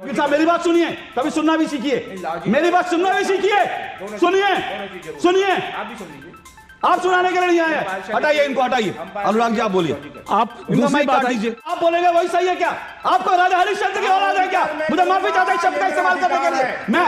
मेरी बात सुनिए, कभी सुनना भी सीखिए, मेरी बात सुनना भी सीखिए, सुनिए, आप सुनाने के लिए नहीं आए। हटाइए इनको, हटाइए। अनुराग जी आप बोलिए, आप दूसरी बात कीजिए। आप बोलेंगे वही सही है क्या? आपको राजा हरिश्चंद्र की औलाद है क्या? मुझे माफी चाहता है शब्द का इस्तेमाल करने के लिए। मैं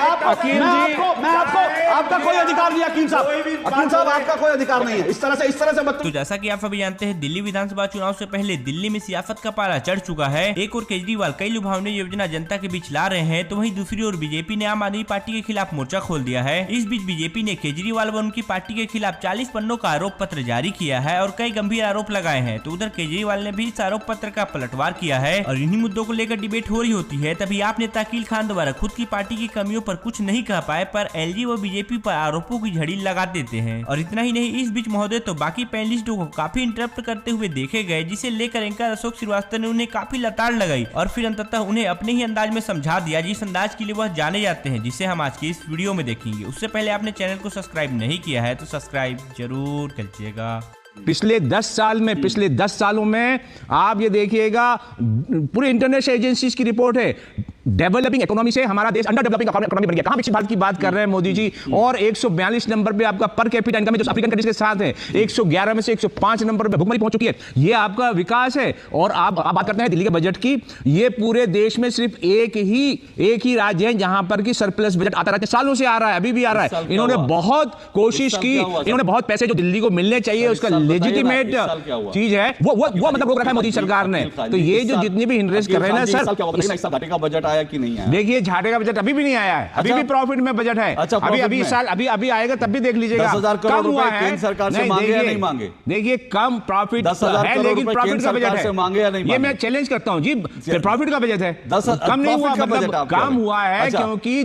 आपका कोई अधिकार नहीं है। अकील साहब आपका कोई अधिकार नहीं है इस तरह से तो जैसा कि आप सभी जानते हैं, दिल्ली विधानसभा चुनाव से पहले दिल्ली में सियासत का पारा चढ़ चुका है। एक और केजरीवाल कई लुभावनी योजना जनता के बीच ला रहे हैं, तो वहीं दूसरी ओर बीजेपी ने आम आदमी पार्टी के खिलाफ मोर्चा खोल दिया है। इस बीच बीजेपी ने केजरीवाल व उनकी पार्टी के खिलाफ 40 पन्नों का आरोप पत्र जारी किया है और कई गंभीर आरोप लगाए हैं। तो उधर केजरीवाल ने भी इस आरोप पत्र का पलटवार किया है और इन्हीं मुद्दों को लेकर डिबेट हो रही होती है। तभी आप नेता अकील खान द्वारा खुद की पार्टी की कमियों पर कुछ नहीं कह पाए, पर एलजी व बीजेपी पर आरोपों की झड़ी लगा देते हैं। और इतना ही नहीं, इस बीच महोदय तो बाकी पैनलिस्टों को काफी इंटरप्ट करते हुए देखे गए, जिसे लेकर एंकर अशोक श्रीवास्तव ने उन्हें काफी लताड़ लगाई और फिर अंततः उन्हें अपने ही अंदाज में समझा दिया, जिस अंदाज के लिए वह जाने जाते हैं, जिसे हम आज की इस वीडियो में देखेंगे। उससे पहले आपने चैनल को सब्सक्राइब नहीं किया है तो सब्सक्राइब जरूर कीजिएगा। पिछले 10 सालों में आप ये देखिएगा, पूरे इंटरनेशनल एजेंसीज की रिपोर्ट है, डेवलपिंग इकोनॉमी से हमारा देश अंडर डेवलपिंग इकोनॉमी बन गया। कहां विकसित भारत की बात कर रहे हैं मोदी जी? और 142 नंबर पे आपका पर कैपिटा इनकम जो अफ्रीकन कंट्रीज के साथ है, 111 में से 105 नंबर पे भुखमरी पहुंच चुकी है। ये आपका विकास है। और आप बात करते हैं दिल्ली के बजट की, ये पूरे देश में सिर्फ एक ही राज्य है जहां पर की सरप्लस बजट आता रहता है, सालों से आ रहा है, अभी भी आ रहा है। इन्होंने बहुत कोशिश की, इन्होंने बहुत पैसे जो दिल्ली को मिलने चाहिए, उसका लेजिटिमेट चीज है, वो मतलब रोक रखा है मोदी सरकार ने। तो ये जो जितनी भी हिंड्रेस कर रहे हैं ना सर, घाटे का बजट आया कि नहीं आया? देखिए घाटे का बजट अभी भी नहीं आया है, अभी भी प्रॉफिट में बजट है। अभी इस साल अभी आएगा तब भी देख लीजिएगा। 10,000 करोड़ रुपए केंद्र सरकार से मांगे या नहीं मांगे? देखिए कम प्रॉफिट है, लेकिन प्रॉफिट का बजट है, मांगे या नहीं? ये मैं चैलेंज करता हूं जी, प्रॉफिट का बजट है, कम नहीं हुआ, मतलब कम हुआ है क्योंकि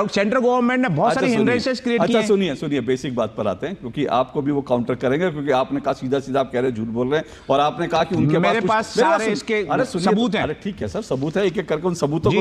सेंट्रल गवर्नमेंट ने बहुत सारी हिंड्रेंसेस क्रिएट की हैं। सुनिए बेसिक बात पर आते हैं, क्योंकि आपको भी वो काउंटर करेंगे, क्योंकि आपने कहा सीधा आप कह रहे हैं, झूठ बोल रहे हैं, और आपने कहा कि उनके मेरे पास सारे इसके सबूत हैं। अरे ठीक है सर, सबूत है, एक एक करके उन सबूतों को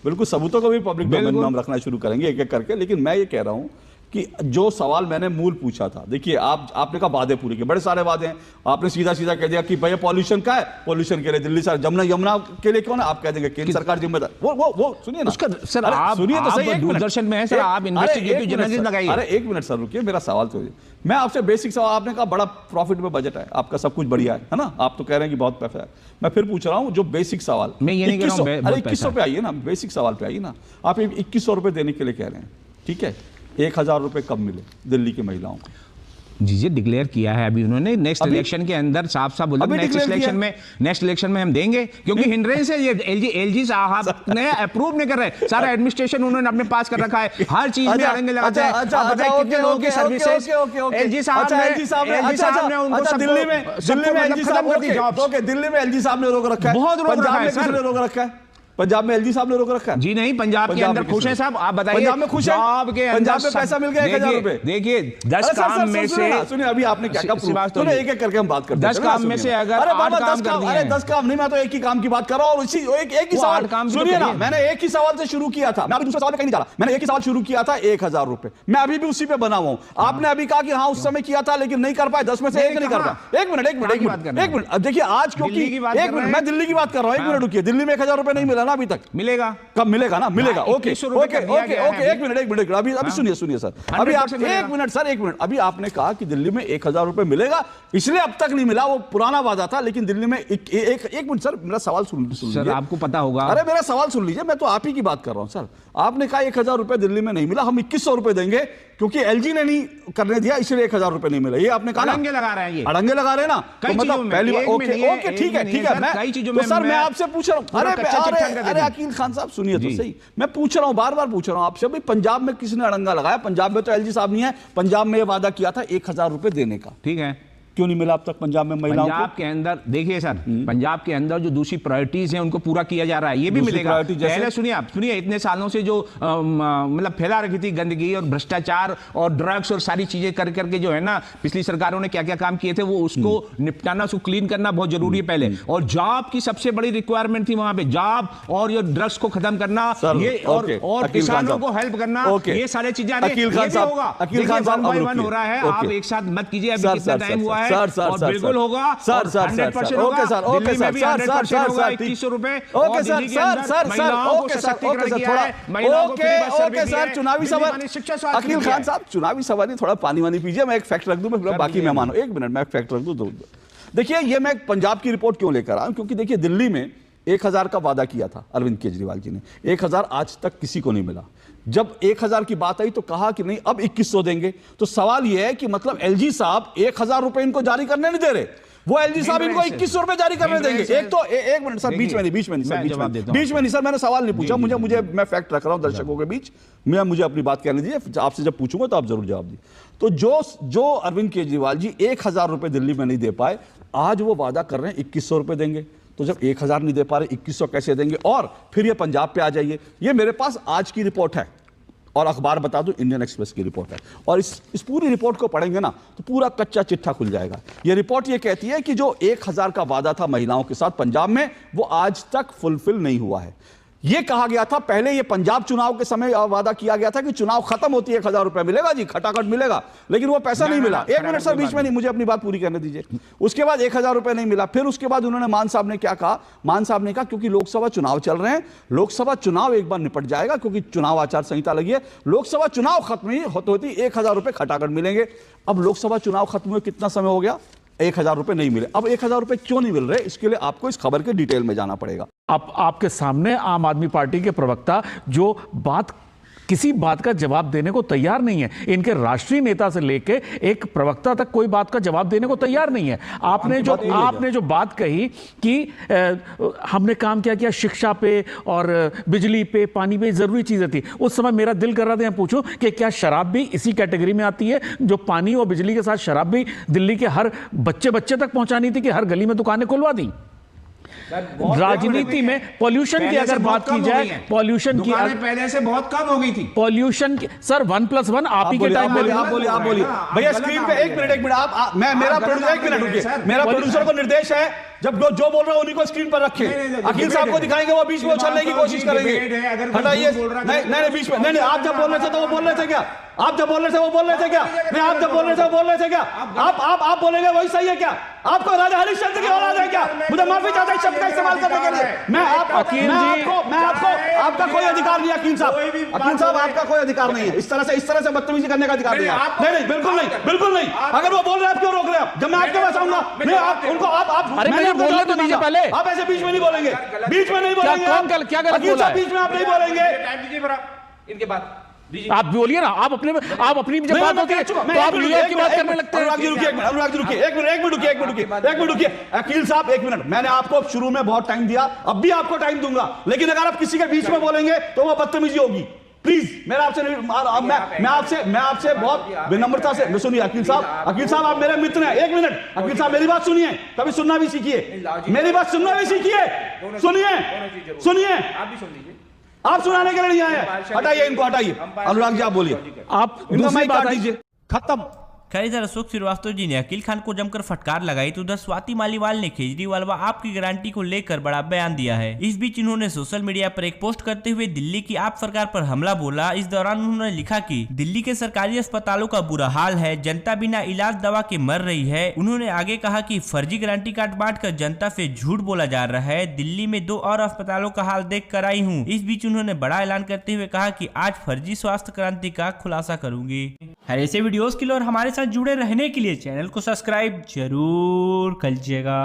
बिल्कुल सबूतों को भी पब्लिक डोमेन में हम रखना शुरू करेंगे एक एक करके। लेकिन मैं ये कह रहा हूं कि जो सवाल मैंने मूल पूछा था, देखिए आपने कहा वादे पूरे किए, बड़े सारे वादे हैं। आपने सीधा कह दिया कि भैया पॉल्यूशन का है, पॉल्यूशन के लिए दिल्ली सर, यमुना के लिए कौन है? आप कह देंगे केंद्र सरकार जिम्मेदार। वो सुनिए ना सर, आप सुनिए तो सही, दूरदर्शन में है सर, आप इन्वेस्टिगेटिव जर्नलिज्म लगाइए। अरे एक मिनट सर रुकिए, मेरा सवाल तो मैं आपसे बेसिक सवाल, आपने कहा बड़ा प्रॉफिट में बजट है आपका, सब कुछ बढ़िया है ना, आप तो कह रहे हैं कि बहुत पैसा है। मैं फिर पूछ रहा हूं जो बेसिक सवाल, मैं ये नहीं कह रहा हूं, अरे 2100 पे आइए ना, बेसिक सवाल पे आइए ना। आप 2100 रुपए देने के लिए कह रहे हैं, ठीक है, 1000 रुपए कब मिले दिल्ली की महिलाओं को? जी डिक्लेयर किया है अभी उन्होंने, नेक्स्ट इलेक्शन के अंदर साफ बोला, नेक्स्ट इलेक्शन में हम देंगे, क्योंकि हिंड्रेंस है ये। एलजी साहब ने अप्रूव नहीं कर रहे, सारा एडमिनिस्ट्रेशन उन्होंने अपने पास कर रखा है, हर चीज में अड़ंगे लगाते हैं। आप बताइए कितने लोगों की सर्विसेज एलजी साहब ने उनको दिल्ली में एलजी साहब ने रोक रखा है, बहुत रोक रखा है। पंजाब में एलजी साहब ने रोक रखा है जी? नहीं, पंजाब के अंदर खुश है साहब, आप बताइए। पंजाब में खुश है? पंजाब में पैसा मिल गया 1000 रुपए। देखिए 10 काम में से, सुनिए अभी आपने क्या कहा, एक एक करके हम बात करते हैं। 10 काम में से अगर 8 काम कर दिए, अरे 10 काम नहीं, मैं तो एक ही काम की बात कर रहा हूं, और इसी एक ही सवाल सुनिए ना, मैंने एक ही सवाल से शुरू किया था, मैं अभी दूसरे सवाल पे कहीं नहीं जा रहा, मैंने एक ही सवाल शुरू किया था, 1000 रुपए, मैं अभी भी उसी पे बना हुआ हूं। आपने अभी कहा कि हाँ उस समय किया था लेकिन नहीं कर पाए, 10 में से एक नहीं कर पाए। एक मिनट देखिए, आज क्योंकि एक मिनट मैं दिल्ली की बात कर रहा हूं, एक मिनट रुकिए, दिल्ली में 1000 रुपए नहीं मिला ना अभी तक? मिलेगा, कब मिलेगा ना? मिलेगा। ओके एक मिनट अभी सुनिए सर, अभी आप एक मिनट अभी आपने कहा कि दिल्ली में 1000 रुपए मिलेगा, इसलिए अब तक नहीं मिला, वो पुराना वादा था। लेकिन दिल्ली में एक मिनट सर, मेरा सवाल सुन लीजिए, आपको पता होगा। अरे मेरा सवाल सुन लीजिए, मैं तो आप ही की बात कर रहा हूं सर। आपने कहा 1000 रुपए दिल्ली में नहीं मिला, हम 2100 रुपए देंगे क्योंकि एलजी ने नहीं करने दिया, इसलिए 1000 रुपए नहीं मिला। ये आपने कहा, अड़ंगे लगा रहे हैं, ये अड़ंगे लगा रहे हैं ना, तो मतलब पहली बार ओके ठीक है मैं सर मैं आपसे पूछ रहा हूं, अरे अकील खान साहब सुनिए तो सही, मैं पूछ रहा हूं, बार पूछ रहा हूं आपसे, भाई पंजाब में किसने अड़ंगा लगाया? पंजाब में तो एलजी साहब नहीं है, पंजाब में ये वादा किया था 1000 रुपए देने का, ठीक है, क्यों नहीं मिला अब तक पंजाब में महिलाओं को? पंजाब के अंदर देखिए सर, पंजाब के अंदर जो दूसरी प्रायोरिटीज हैं उनको पूरा किया जा रहा है, ये भी मिलेगा। पहले सुनिए इतने सालों से जो मतलब फैला रखी थी गंदगी और भ्रष्टाचार और ड्रग्स और सारी चीजें करके जो है ना, पिछली सरकारों ने क्या क्या काम किए थे, वो उसको निपटाना, उसको क्लीन करना बहुत जरूरी है पहले। और जॉब की सबसे बड़ी रिक्वायरमेंट थी वहां पे, जॉब और ये ड्रग्स को खत्म करना, ये और किसानों को हेल्प करना, ये सारी चीजें होगा। अकील खान साहब हो रहा है, आप एक साथ मत कीजिए, अभी कितना टाइम हुआ है, है और बिल्कुल होगा। Sir 100% okay sir, okay sir, 100% होगा। 2100 रुपए okay sir, okay sir, okay sir, चुनावी सवाल, अकील खान साहब चुनावी सवाल थोड़ा पानी वानी पीजिए, मैं एक फैक्ट रख दूं, मैं बाकी मेहमानों, एक मिनट मैं एक फैक्ट रख दूं। देखिए ये मैं पंजाब की रिपोर्ट क्यों लेकर आया हूं, क्योंकि देखिए दिल्ली में 1000 का वादा किया था अरविंद केजरीवाल जी ने, 1000 आज तक किसी को नहीं मिला। जब 1000 की बात आई तो कहा कि नहीं अब 2100 देंगे। तो सवाल यह है कि मतलब एलजी साहब 1000 रुपए इनको जारी करने नहीं दे रहे, वो एलजी साहब इनको 2100 रुपए जारी करने देंगे। एक तो एक मिनट सर, बीच में नहीं सर, मैंने सवाल नहीं पूछा, मुझे मैं फैक्ट रख रहा हूं दर्शकों के बीच, मुझे अपनी बात कहने दीजिए, आपसे जब पूछूंगा तो आप जरूर जवाब दीजिए। तो जो अरविंद केजरीवाल जी 1000 रुपए दिल्ली में नहीं दे पाए, आज वो वादा कर रहे हैं 2100 रुपए देंगे। तो जब 1000 नहीं दे पा रहे 2100 कैसे देंगे? और फिर ये पंजाब पे आ जाइए, ये मेरे पास आज की रिपोर्ट है और अखबार बता दूं इंडियन एक्सप्रेस की रिपोर्ट है, और इस पूरी रिपोर्ट को पढ़ेंगे ना तो पूरा कच्चा चिट्ठा खुल जाएगा। ये रिपोर्ट ये कहती है कि जो 1000 का वादा था महिलाओं के साथ पंजाब में, वो आज तक फुलफिल नहीं हुआ है। ये कहा गया था पहले, ये पंजाब चुनाव के समय वादा किया गया था कि चुनाव खत्म होती है 1000 रुपए मिलेगा जी, खटाखट मिलेगा, लेकिन वो पैसा नहीं मिला। एक मिनट सर, बीच में नहीं, मुझे अपनी बात पूरी करने दीजिए। उसके बाद 1000 रुपए नहीं मिला, फिर उसके बाद उन्होंने मान साहब ने क्या कहा, मान साहब ने कहा क्योंकि लोकसभा चुनाव चल रहे हैं, लोकसभा चुनाव एक बार निपट जाएगा, क्योंकि चुनाव आचार संहिता लगी है, लोकसभा चुनाव खत्म होती 1000 रुपए खटाखट मिलेंगे। अब लोकसभा चुनाव खत्म हुए कितना समय हो गया, 1000 रुपए नहीं मिले। अब 1000 रुपए क्यों नहीं मिल रहे, इसके लिए आपको इस खबर के डिटेल में जाना पड़ेगा। आपके सामने आम आदमी पार्टी के प्रवक्ता जो किसी बात का जवाब देने को तैयार नहीं है, इनके राष्ट्रीय नेता से लेके एक प्रवक्ता तक कोई बात का जवाब देने को तैयार नहीं है। आपने जो बात कही कि हमने काम किया शिक्षा पे और बिजली पे, पानी पे, जरूरी चीजें थी, उस समय मेरा दिल कर रहा था पूछूं कि क्या शराब भी इसी कैटेगरी में आती है, जो पानी और बिजली के साथ शराब भी दिल्ली के हर बच्चे तक पहुंचानी थी कि हर गली में दुकानें खुलवा दी। राजनीति में पॉल्यूशन की अगर बात की जाए, पॉल्यूशन की पहले से बहुत कम हो गई थी। पॉल्यूशन सर 1+1 आप ही के टाइम में। आप बोलिए भैया, स्क्रीन पे एक मिनट आप मेरा प्रोड्यूसर, एक मिनट रुकिए, मेरा प्रोड्यूसर को निर्देश है जब जो बोल रहा है उन्हीं को स्क्रीन पर रखे। अकील साहब को दिखाएंगे, वो बीच में उछलने की कोशिश करेंगे। हटाइए, नहीं बीच में नहीं, आप जब बोल रहे थे तो वो बोल रहे थे क्या? आप जब बोल रहे थे वो बोल रहे थे क्या? नहीं, आप जब बोल रहे थे वो बोल रहे थे क्या? आप बोलेंगे वही सही है क्या? आपको राजा हरिश्चंद्र की औलाद है क्या? मुझे माफी चाहता है शब्द का इस्तेमाल करने के लिए। मैं आपको आपका कोई अधिकार नहीं, अकील साहब आपका कोई अधिकार नहीं है, इस तरह से बदतमीजी करने का अधिकार नहीं है। नहीं, बिल्कुल नहीं। अगर वो बोल रहे हैं आप क्यों रोक रहे हैं? जब मैं आपके पास आऊंगा, नहीं आप उनको आप बोलने तो दीजिए पहले। आप ऐसे बीच में नहीं बोलेंगे, बीच में नहीं बोलेंगे। क्या गलत बोला है? बीच में आप नहीं बोलेंगे। इनके बाद आप बोलिए ना, आप अपनी जब बात होती है तो आप लीडर की बात करने लगते हैं। अनुराग जी रुकिए, एक मिनट रुकिए। अकील साहब एक मिनट, मैंने आपको शुरू में बहुत टाइम दिया, अब भी आपको टाइम दूंगा, लेकिन अगर आप किसी के बीच में बोलेंगे तो वो बदतमीजी होगी। प्लीज मेरा आपसे मैं आपसे बहुत विनम्रता से सुनिए। अकील साहब आप मेरे मित्र हैं, एक मिनट अकील साहब मेरी बात सुनिए, कभी सुनना भी सीखिए, मेरी बात सुनना भी सीखिए, सुनिए आप भी सुन लीजिए। आप सुनाने के लिए नहीं आए, हटाइए इनको, हटाइए। अनुराग जी आप बोलिए, आप दूसरी बात दीजिए, खत्म। खैर इधर अशोक श्रीवास्तव जी ने अकील खान को जमकर फटकार लगाई तो उधर स्वाति मालीवाल ने केजरीवाल व आपकी गारंटी को लेकर बड़ा बयान दिया है। इस बीच इन्होंने सोशल मीडिया पर एक पोस्ट करते हुए दिल्ली की आप सरकार पर हमला बोला। इस दौरान उन्होंने लिखा कि दिल्ली के सरकारी अस्पतालों का बुरा हाल है, जनता बिना इलाज दवा के मर रही है। उन्होंने आगे कहा कि फर्जी गारंटी कार्ड बांटकर जनता से झूठ बोला जा रहा है। दिल्ली में 2 और अस्पतालों का हाल देख कर आई हूँ। इस बीच उन्होंने बड़ा ऐलान करते हुए कहा कि आज फर्जी स्वास्थ्य क्रांति का खुलासा करूंगी। ऐसे वीडियोस के लिए और हमारे साथ जुड़े रहने के लिए चैनल को सब्सक्राइब जरूर कीजिएगा।